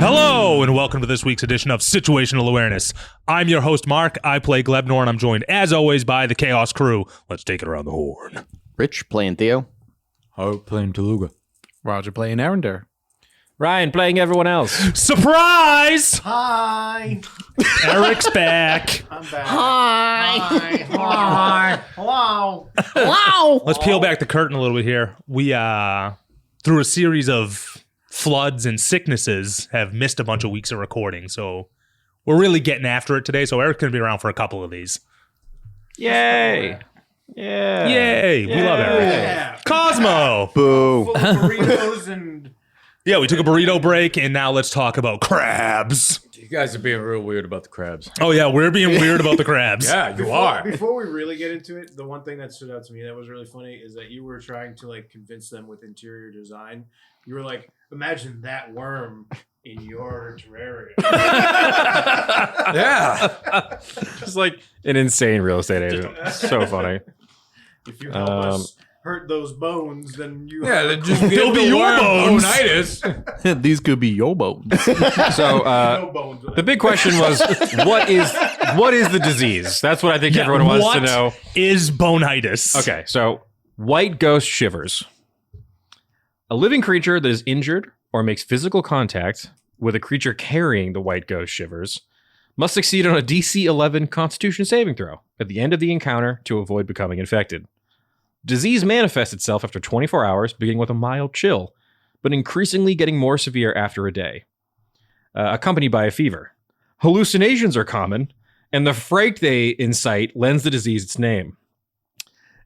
Hello, and welcome to this week's edition of Situational Awareness. I'm your host, Mark. I play Glebnor, and I'm joined, as always, by the Chaos Crew. Let's take it around the horn. Rich playing Theo. Hope playing Toluga. Roger playing Arender. Ryan playing everyone else. Surprise! Hi. Eric's back. I'm back. Hi. Hi. Hello. Wow. Let's peel back the curtain a little bit here. We, through a series of floods and sicknesses, have missed a bunch of weeks of recording, so we're really getting after it today, so Eric's going to be around for a couple of these. Yay. Yeah. Yay! We love Eric. Yeah. Cosmo! Boo. Full of burritos and Yeah, we took a burrito break, and now let's talk about crabs. You guys are being real weird about the crabs. Oh, yeah, we're being weird about the crabs. Yeah, you are. Before we really get into it, the one thing that stood out to me that was really funny is that you were trying to like convince them with interior design. You were like, imagine that worm in your terrarium. Yeah. Just like an insane real estate agent. So funny. If you help us hurt those bones, then you They'll be your bones. Bonitis. These could be your bones. So no bones. the big question was, what is the disease? That's what I think everyone wants to know. What is bonitis? Okay, so white ghost shivers. A living creature that is injured or makes physical contact with a creature carrying the white ghost shivers must succeed on a DC 11 Constitution saving throw at the end of the encounter to avoid becoming infected. Disease manifests itself after 24 hours, beginning with a mild chill, but increasingly getting more severe after a day, accompanied by a fever. Hallucinations are common, and the fright they incite lends the disease its name.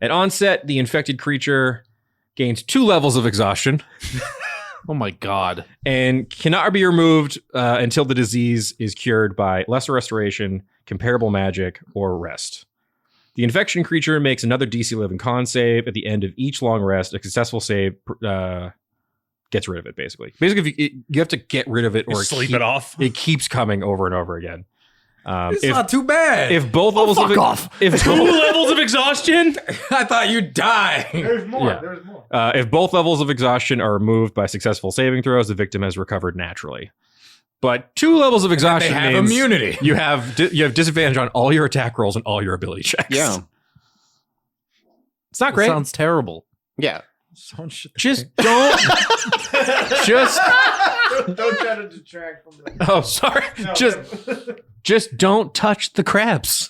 At onset, the infected creature gains 2 levels of exhaustion Oh my god. and cannot be removed until the disease is cured by lesser restoration, comparable magic, or rest. The infection creature makes another DC 11 con save at the end of each long rest. A successful save gets rid of it, basically. Basically, you have to get rid of it or Sleep it off. It keeps coming over and over again. It's not too bad. If both levels of if 2 levels of exhaustion? I thought you'd die. There's more. Yeah. There's more. if both levels of exhaustion are removed by successful saving throws, the victim has recovered naturally. But 2 levels of They exhaustion have means immunity. you have disadvantage on all your attack rolls and all your ability checks. Yeah. It's not That great. sounds terrible. Yeah. Just don't. just. Don't try to detract from that. Oh, sorry. No, Just don't touch the crabs.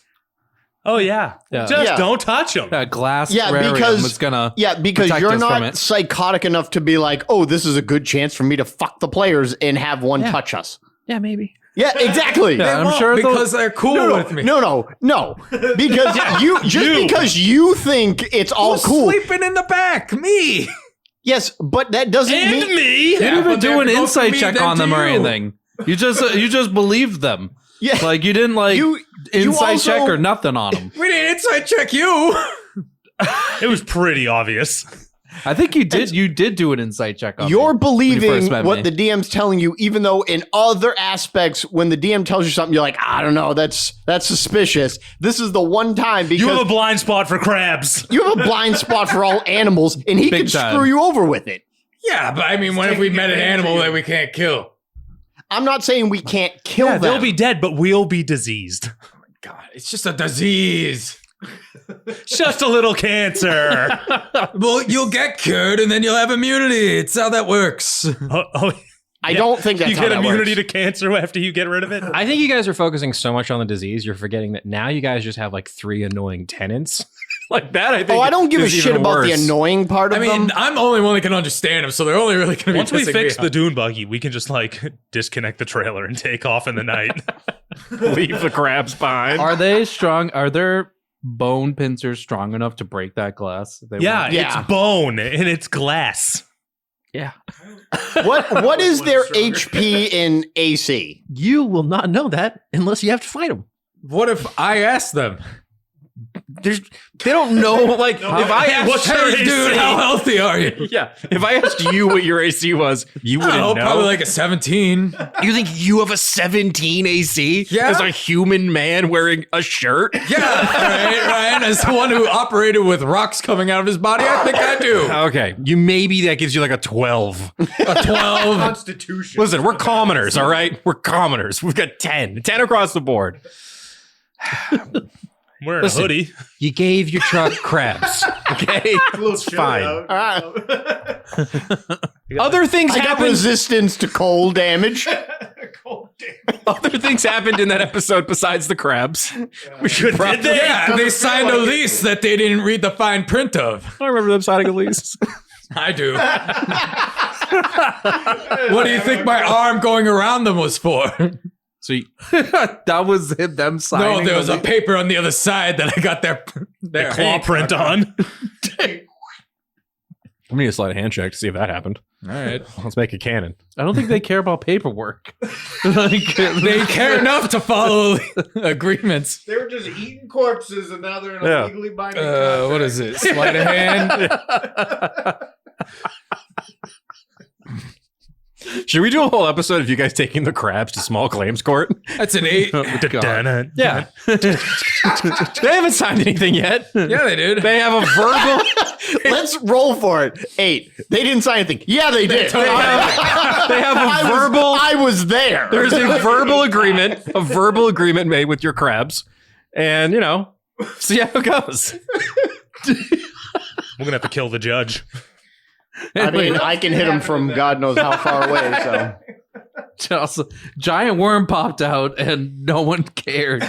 Oh, yeah. Yeah. Just Yeah. don't touch them. That glass Yeah, terrarium because- is gonna. Yeah, because protect you're us from not it. psychotic enough to be like, oh, this is a good chance for me to fuck the players and have one Yeah. touch us. Yeah, maybe. Yeah, exactly. Yeah, I'm sure because they're cool with me. No. Because because you think it's all Who's cool. sleeping in the back? Me. Yes, but that doesn't And mean me! You didn't Yeah, even but they do have an to go insight from me check then on to them or you. anything. You just believed them. Yeah. Like you didn't like You insight also- check or nothing on them. We didn't inside check you. It was pretty obvious. I think you did. You did do an insight check on. You're me when you believing first met what me. the DM's telling you, even though in other aspects, when the DM tells you something, you're like, I don't know, that's suspicious. This is the one time because You have a blind spot for crabs. you have a blind spot for all animals, and he Big could time. screw you over with it. Yeah, but I mean, what if we met an animal that we can't kill? I'm not saying we can't kill Yeah, them. they'll be dead, but we'll be diseased. God, it's just a disease. Just a little cancer. Well, you'll get cured and then you'll have immunity. It's how that works. Oh, I don't think that's you how get that immunity works. to cancer after you get rid of it? I think you guys are focusing so much on the disease, you're forgetting that now you guys just have like 3 annoying tenants. Like that, I think. Oh, I don't give a is shit even about the worse. annoying part of I mean, them. I'm the only one that can understand them, so they're only really going to be Once we pissing fix me the off. dune buggy, we can just like disconnect the trailer and take off in the night. Leave the crabs behind. Are they strong? Are their bone pincers strong enough to break that glass? If they Yeah, want? Yeah. it's bone and it's glass. Yeah. What is their HP in AC? You will not know that unless you have to fight them. What if I ask them? they don't know. Like, if I asked, Hey, dude, how healthy are you? yeah, if I asked you what your AC was, you wouldn't know. Probably like a 17. You think you have a 17 AC Yeah. as a human man wearing a shirt? Yeah, right, Ryan. As the one who operated with rocks coming out of his body, I think I do. Okay, maybe that gives you like a 12. A 12. Constitution. Listen, we're commoners, all right? We're commoners. We've got 10 across the board. Wearing Listen. a hoodie. You gave your truck crabs, okay? It's fine. All right. Other things I got happened. resistance to cold damage. Other things happened in that episode besides the crabs. We should probably. Did they? Yeah, they signed a lease that they didn't read the fine print of. I remember them signing a lease. I do. What do you think my arm going around them was for? So That was them signing. No, there was a paper on the other side that I got their Claw hand print on. I need a sleight of hand check to see if that happened. All right. Let's make it canon. I don't think they care about paperwork. Like, They care enough to follow agreements. They were just eating corpses, and now they're in a Yeah. legally binding What is it? Sleight of hand? Should we do a whole episode of you guys taking the crabs to small claims court? That's an 8. Da-da-da. Yeah. They haven't signed anything yet. Yeah, they did. They have a verbal. Let's roll for it. 8. They didn't sign anything. Yeah, they did. They have a verbal. I was there. There's a verbal agreement made with your crabs, and see how it goes. We're gonna have to kill the judge. I mean, I can hit him from God knows how far away. So just, giant worm popped out and no one cared.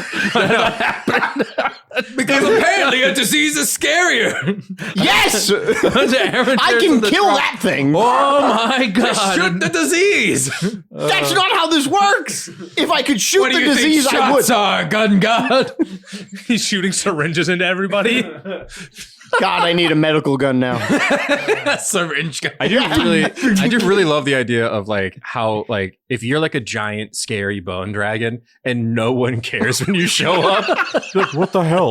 Because apparently a disease is scarier. yes, I can kill that thing. Oh my god! Shoot the disease. That's not how this works. If I could shoot What do the you disease, think I would. shots are, gun god? He's shooting syringes into everybody. God, I need a medical gun now. Syringe gun. I do really love the idea of like how like if you're like a giant scary bone dragon and no one cares when you show up, you're like, what the hell?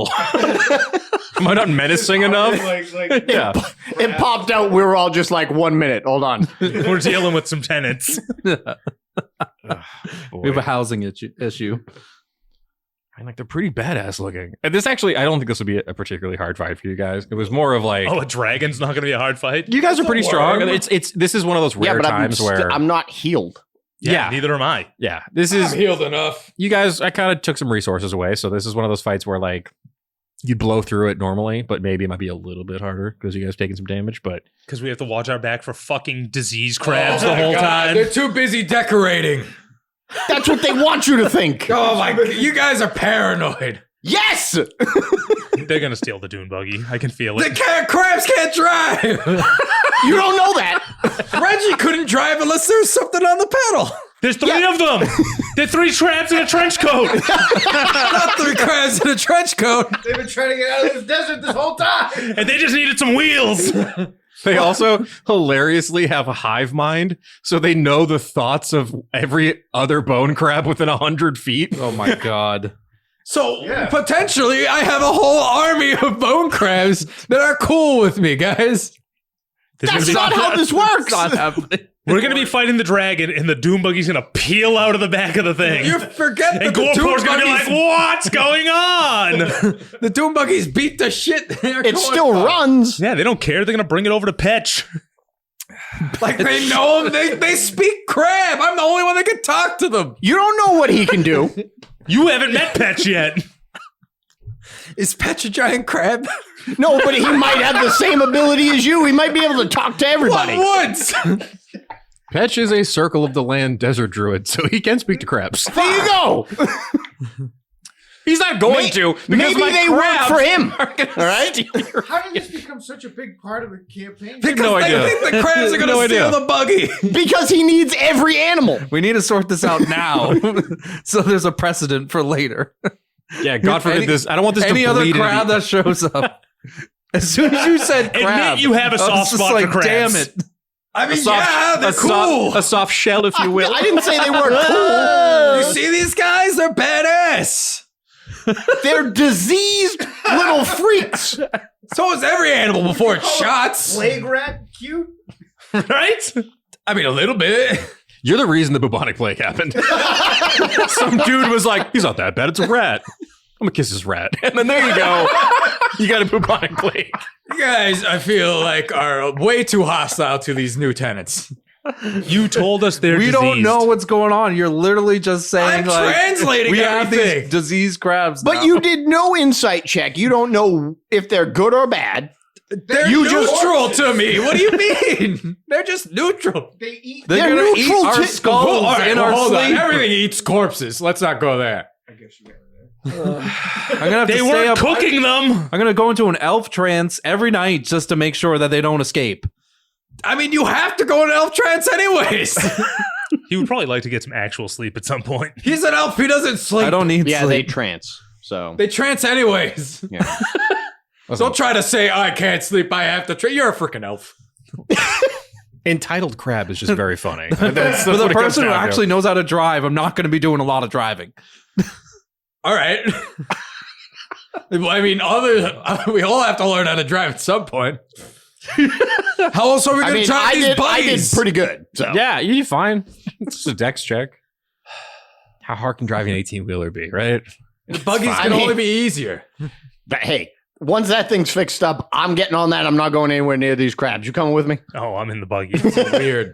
Am I not menacing enough? Yeah. It popped out. We were all just like, 1 minute. Hold on. We're dealing with some tenants. We have a housing issue. And like they're pretty badass looking. And this actually, I don't think this would be a particularly hard fight for you guys. It was more of like, Oh, a dragon's not gonna be a hard fight. you guys are pretty strong. This is one of those Yeah, rare but times where I'm not healed. Yeah. Neither am I. yeah, this is Healed enough. you guys. I kind of took some resources away, so this is one of those fights where like you'd blow through it normally, but maybe it might be a little bit harder because you guys taking some damage. But Because we have to watch our back for fucking disease crabs Oh the my whole God, time. They're too busy decorating. That's what they want you to think. Oh my! You guys are paranoid. Yes. They're gonna steal the dune buggy. I can feel The it. crabs can't drive. You don't know that. Reggie couldn't drive unless there was something on the pedal. There's 3 of them. They're 3 crabs in a trench coat. Not 3 crabs in a trench coat. They've been trying to get out of this desert this whole time. And they just needed some wheels. they also hilariously have a hive mind, so they know the thoughts of every other bone crab within 100 feet. Oh my god! So Yeah. potentially, I have a whole army of bone crabs that are cool with me, guys. That's not how this works. Not happening. We're gonna be fighting the dragon, and the dune buggy's gonna peel out of the back of the thing. You forget that and the Gorepor's dune gonna be like, buggies, "What's going on?" the dune buggies beat the shit. It still runs. Yeah, they don't care. They're gonna bring it over to Petch. Like they know them. They speak crab. I'm the only one that can talk to them. You don't know what he can do. You haven't met Petch yet. Is Petch a giant crab? No, but he might have the same ability as you. He might be able to talk to everybody. What woods? Petch is a circle of the land desert druid, so he can speak to crabs. There you go. He's not going to. Because Maybe my they work crabs for him. are gonna All right. steal your- How did this become such a big part of the campaign? Because no they idea. think the crabs are going to No steal idea. the buggy. Because he needs every animal. We need to sort this out now, so there's a precedent for later. Yeah, God forbid Any- this. I don't want this to Any other bleed into crab the- that shows up. As soon as you said crab, Admit you have a I was soft just spot like, for crabs. Damn it! I mean, soft- yeah, they're a cool. a soft shell, if you will. I didn't say they weren't cool. You see these guys? They're badass. They're diseased little freaks. So is every animal before it shots. Plague rat cute? Right? I mean, a little bit. You're the reason the bubonic plague happened. Some dude was like, he's not that bad. It's a rat. I'm gonna kiss his rat. And then there you go. You got a bubonic plague. You guys, I feel like, are way too hostile to these new tenants. You told us they're We diseased. don't know what's going on. You're literally just saying I'm like translating we have everything. these diseased crabs. But now. you did no insight check. You don't know if they're good or bad. They're You just- neutral to me. What do you mean? They're just neutral. They eat. They're they're gonna eat neutral our to- skulls Well, all right, in well, our hold on. sleep. Everything eats corpses. Let's not go there. I guess you got it there. I'm gonna have They to stay weren't up. cooking them. I'm gonna go into an elf trance every night just to make sure that they don't escape. I mean, you have to go in elf trance anyways. He would probably like to get some actual sleep at some point. He's an elf. He doesn't sleep. I don't need Yeah, they sleep. trance. So They trance anyways. yeah. Don't try to say, I can't sleep. I have to trance. You're a freaking elf. Entitled crab is just very funny. For the person who actually knows how to drive, I'm not going to be doing a lot of driving. All right. Well, I mean, we all have to learn how to drive at some point. How else are we I going to mean, try I these did buddies? pretty good. So Yeah, you did fine. It's just a dex check. How hard can driving an 18-wheeler be, right? The buggies I can mean- only be easier. But hey, once that thing's fixed up, I'm getting on that. I'm not going anywhere near these crabs. You coming with me? Oh, I'm in the buggy. Weird.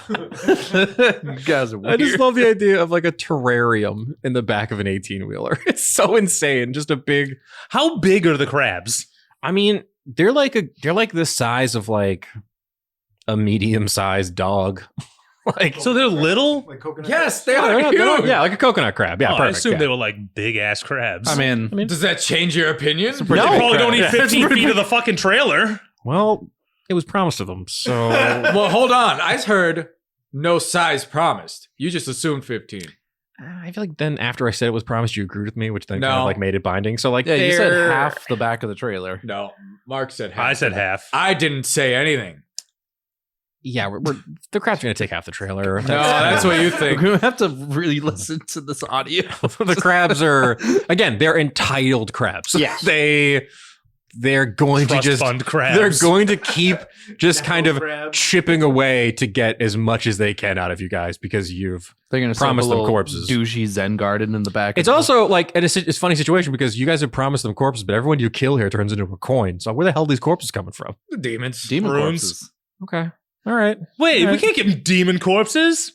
You guys are I weird. just love the idea of like a terrarium in the back of an 18-wheeler. It's so insane. Just a big. How big are the crabs? I mean, they're like the size of like a medium-sized dog. Like So they're little? Like coconut. Yes, they yeah, are they're not- huge. yeah, like a coconut crab. Yeah, Oh, I perfect. assume yeah. they were like big ass crabs. I mean, Does that change your opinion? they pretty big probably don't crab. need Yeah, 15 feet of the fucking trailer. Well, it was promised to them, so Well, hold on. I heard no size promised. You just assumed 15. I feel like then after I said it was promised, you agreed with me, which then kind No. of like made it binding. So like, yeah, you said they're- half the back of the trailer. No, Mark said half. I said half. I didn't say anything. Yeah, we're the crab's gonna take half the trailer. No, that's what you We're think. gonna have to really listen to this audio. The crabs are again, they're entitled crabs. Yes. They're going Trust to just fund crabs. they're going to keep just kind of crabs. chipping away to get as much as they can out of you guys because you've. They're gonna set up Promise a them little corpses. douchey Zen garden in the back. It's of also like it's a funny situation because you guys have promised them corpses, but everyone you kill here turns into a coin. So where the hell are these corpses coming from? Demons. demon Runes. corpses. Okay, all right. Wait, we Alright. can't give them demon corpses.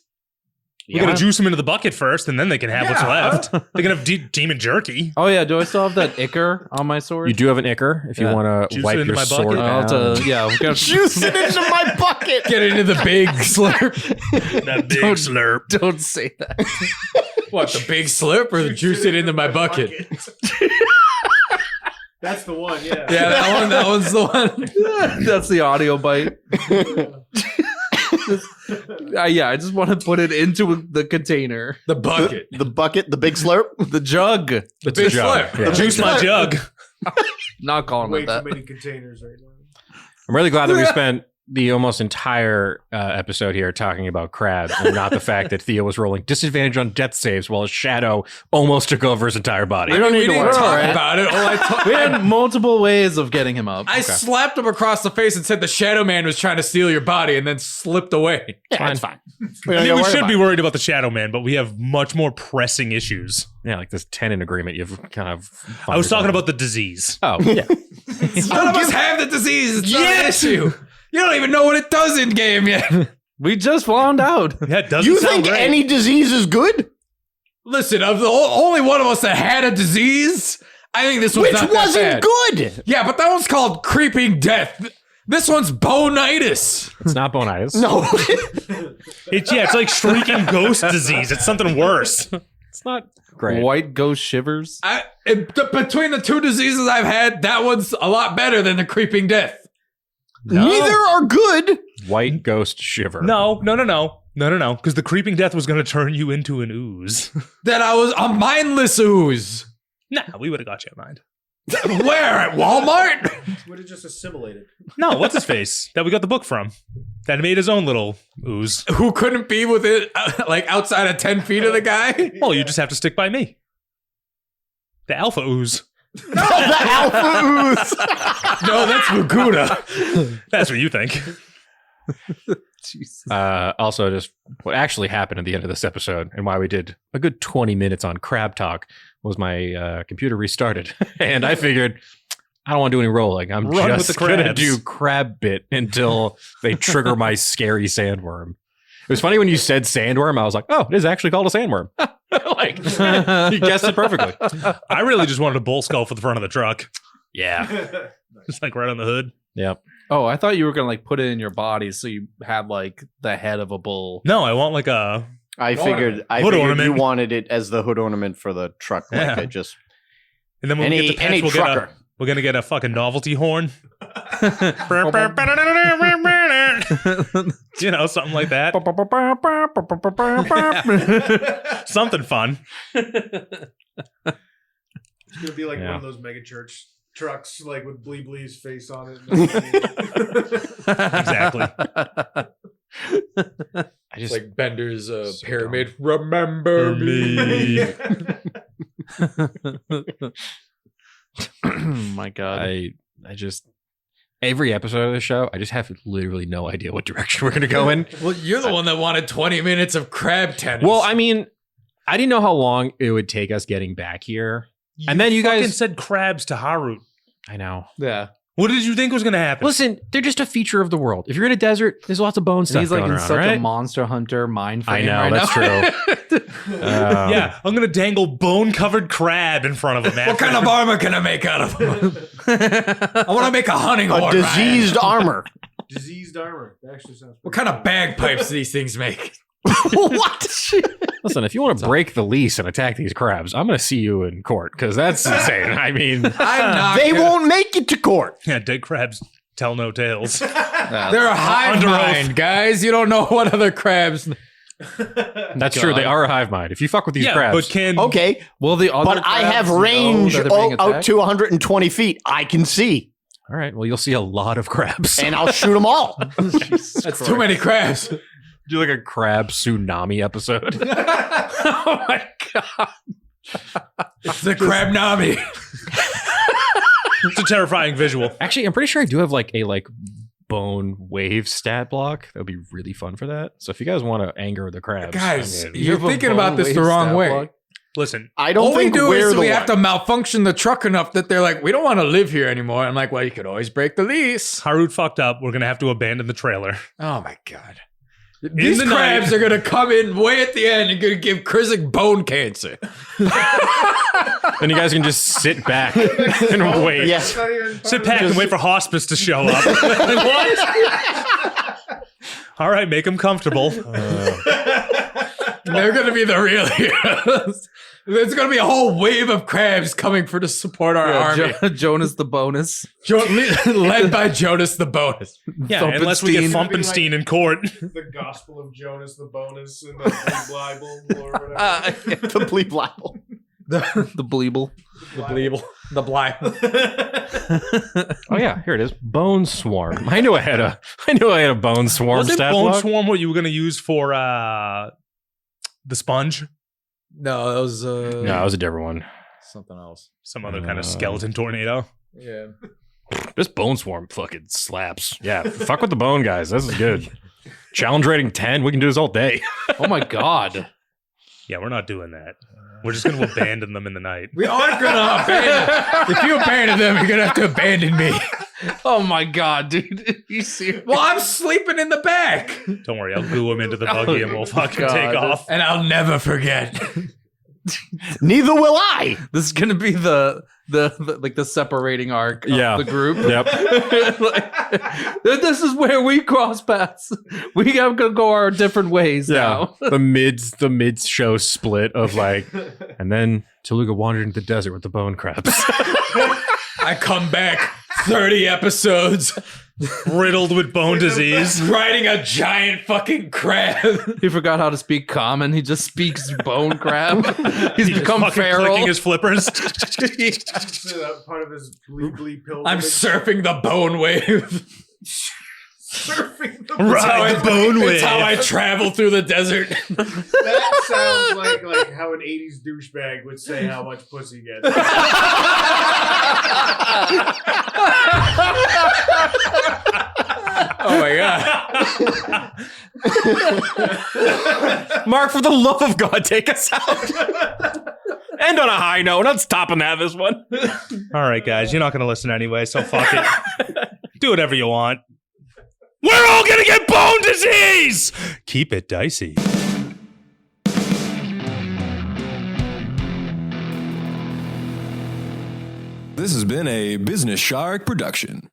We're Yeah. gonna juice them into the bucket first, and then they can have what's Yeah. left. They can have demon jerky. Oh yeah, do I still have that ichor on my sword? You do have an ichor if you Yeah. want to Juice it wipe into your my sword bucket? I'll have down. to, yeah, we're gonna Juice it into my bucket. Get into the big slurp. That big Don't- slurp. Don't say that. What, the big slurp or the juice it into my bucket? That's the one. Yeah. Yeah, that one's the one. That's the audio bite. Yeah, I just want to put it into the container, The bucket. The bucket, the big slurp. the jug. The big jug. slurp. Yeah. Juice my jug. Not calling Way it too that. many containers right now. I'm really glad that we spent the almost entire episode here talking about crabs and not the fact that Theo was rolling disadvantage on death saves while his shadow almost took over his entire body. We don't need We to didn't worry talk about it. about it. We had multiple ways of getting him up. I slapped him across the face and said the Shadow Man was trying to steal your body and then slipped away. Yeah, it's fine. I mean, we should be worried about the Shadow Man, but we have much more pressing issues. Yeah, like this tenant agreement you've kind of. I was talking about the disease. Oh, yeah. None of us have the disease. It's not an Yes! issue. You don't even know what it does in game yet. We just found out. Yeah, it doesn't You sound think great. any disease is good? Listen, of the only one of us that had a disease, I think this was Which not wasn't that bad. good. Yeah, but that one's called creeping death. This one's bonitis. It's not bonitis. No. It's like shrieking ghost disease. It's something worse. It's not great. White ghost shivers. Between the two diseases I've had, that one's a lot better than the creeping death. Neither are good. White ghost shiver. No. Because the creeping death was going to turn you into an ooze. That I was a mindless ooze. Nah, we would have got you in mind. Where? At Walmart? Would have just assimilated. No, what's his face that we got the book from? That made his own little ooze. Who couldn't be within, like, outside of 10 feet of the guy? Well, you just have to stick by me. The alpha ooze. The alpha ooze. No, that's Muguda. That's what you think. Jesus. Also, just what actually happened at the end of this episode and why we did a good 20 minutes on crab talk was my computer restarted. And I figured, I don't want to do any rolling. I'm Run with just the going to crabs. do crab bit until they trigger my scary sandworm. It was funny when you said sandworm. I was like, oh, it is actually called a sandworm. Like, you guessed it perfectly. I really just wanted a bull skull for the front of the truck. Yeah. Just like right on the hood. Yep. Oh, I thought you were gonna like put it in your body so you had like the head of a bull. No, I want like a... I Hood figured ornament. you wanted it as the hood ornament for the truck. Like Yeah. it just And then when we get the any patch, trucker. we're going to get a fucking novelty horn. You know, something like that. Something fun. It's gonna be like Yeah. one of those mega church trucks, like with Blee's face on it. Exactly. I It's just like Bender's So pyramid. Remember me. My God. I just every episode of the show, I just have literally no idea what direction we're gonna go in. Well, you're the one that wanted 20 minutes of crab tennis. Well, I mean, I didn't know how long it would take us getting back here. And then you fucking guys- said crabs to Harut. I know. Yeah. What did you think was going to happen? Listen, they're just a feature of the world. If you're in a desert, there's lots of bone And stuff he's like going in around, such right? a monster hunter mind I frame know, right that's now. true. Yeah, I'm going to dangle bone-covered crab in front of him. what kind of armor can I make out of him? I want to make a hunting a horn. diseased armor. Diseased armor. That actually sounds. What kind of bagpipes do these things make? What? Listen, if you want to break the lease and attack these crabs, I'm going to see you in court because that's insane. I mean, I'm not. They gonna- won't make it to court. Yeah, dead crabs tell no tales. They're a hive Under oath. mind, guys. You don't know what other crabs. that's true. They are a hive mind. If you fuck with these Yeah, crabs, but can... Okay, Well, the other but I have crabs know range that they're being out attacked? to 120 feet. I can see, all right. Well, you'll see a lot of crabs. and I'll shoot them all. That's too many crabs. Do like a crab tsunami episode. Oh my God. It's the crab nami. It's a terrifying visual. Actually, I'm pretty sure I do have like a bone wave stat block. That would be really fun for that. So if you guys want to anger the crabs, Guys, I mean, you're have a thinking about bone this the wave wrong stat way. block? Listen, I don't All we think do we're is the we one. have to malfunction the truck enough that they're like, we don't want to live here anymore. I'm like, well, you could always break the lease. Harut fucked up. We're going to have to abandon the trailer. Oh my God. These the crabs night- are going to come in way at the end and going to give Krizik bone cancer. then you guys can just sit back and wait. Yes. Sit back and wait for hospice to show up. Like, what? All right, make them comfortable. They're going to be the real heroes. There's going to be a whole wave of crabs coming for to support our army. Jonas the bonus. Led by Jonas the bonus. Yeah, unless we get Thumpenstein. Thumpenstein in court. The Gospel of Jonas, the bonus, and the Bible, or whatever. The bleep libel. The bleeble. The bleeble. The blind. Oh yeah, here it is. Bone swarm. I knew I had a bone swarm Was it stat Bone block. Swarm what you were going to use for the sponge? No, that was No, that was a different one. something else. Some other kind of skeleton tornado? Yeah. This bone swarm fucking slaps. Yeah, fuck with the bone guys. This is good. Challenge rating 10. We can do this all day. Oh my God. Yeah, we're not doing that. We're just going to abandon them in the night. We aren't going to abandon. If you abandon them, you're going to have to abandon me. Oh my God, dude. You serious? Well, I'm sleeping in the back. Don't worry, I'll glue them into the buggy and we'll fucking God. take off. And I'll never forget. Neither will I. This is gonna be the like the separating arc of Yeah. the group. Yep. Like, this is where we cross paths. We have to go our different ways Yeah. now. the mid show split of like, and then Teluga wandered into the desert with the bone crabs. I come back 30 episodes Riddled with bone disease. riding a giant fucking crab. He forgot how to speak common. He just speaks bone crab. He's He's become fucking feral. clicking his flippers. That part of his Bleep pilgrimage. I'm surfing the bone wave. surfing the Ride the bone It's wave. how I travel through the desert. That sounds like how an 80s douchebag would say how much pussy gets. Oh my god. Mark, for the love of God, take us out. End on a high note. We're not stopping to have this one. All right, guys, you're not going to listen anyway, so fuck it. Do whatever you want. We're all going to get bone disease! Keep it dicey. This has been a Business Shark production.